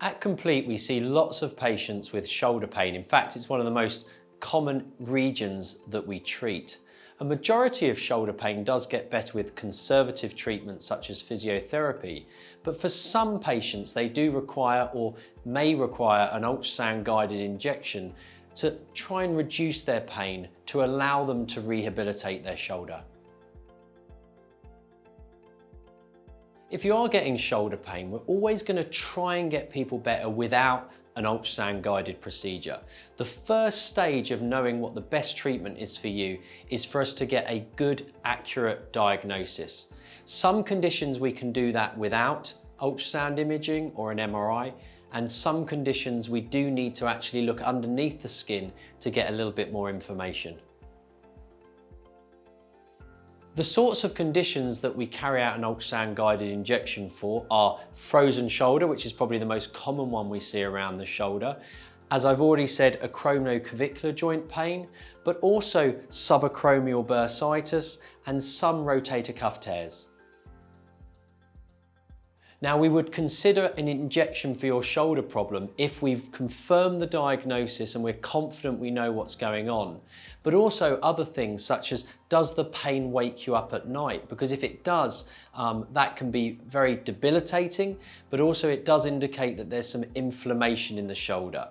At Complete, we see lots of patients with shoulder pain. In fact, it's one of the most common regions that we treat. A majority of shoulder pain does get better with conservative treatment such as physiotherapy, but for some patients they do require or may require an ultrasound guided injection to try and reduce their pain to allow them to rehabilitate their shoulder. If you are getting shoulder pain, we're always going to try and get people better without an ultrasound guided procedure. The first stage of knowing what the best treatment is for you is for us to get a good, accurate diagnosis. Some conditions we can do that without ultrasound imaging or an MRI, and some conditions we do need to actually look underneath the skin to get a little bit more information. The sorts of conditions that we carry out an ultrasound guided injection for are frozen shoulder, which is probably the most common one we see around the shoulder. As I've already said, acromioclavicular joint pain, but also subacromial bursitis and some rotator cuff tears. Now, we would consider an injection for your shoulder problem if we've confirmed the diagnosis and we're confident we know what's going on. But also other things such as, does the pain wake you up at night? Because if it does, that can be very debilitating, but also it does indicate that there's some inflammation in the shoulder.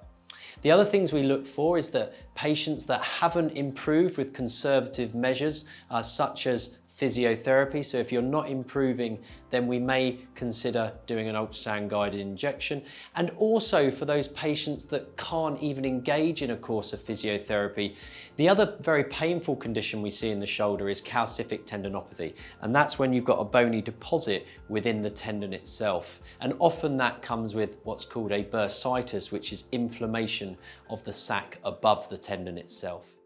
The other things we look for is that patients that haven't improved with conservative measures, such as physiotherapy. So if you're not improving, then we may consider doing an ultrasound guided injection. And also for those patients that can't even engage in a course of physiotherapy. The other very painful condition we see in the shoulder is calcific tendinopathy. And that's when you've got a bony deposit within the tendon itself. And often that comes with what's called a bursitis, which is inflammation of the sac above the tendon itself.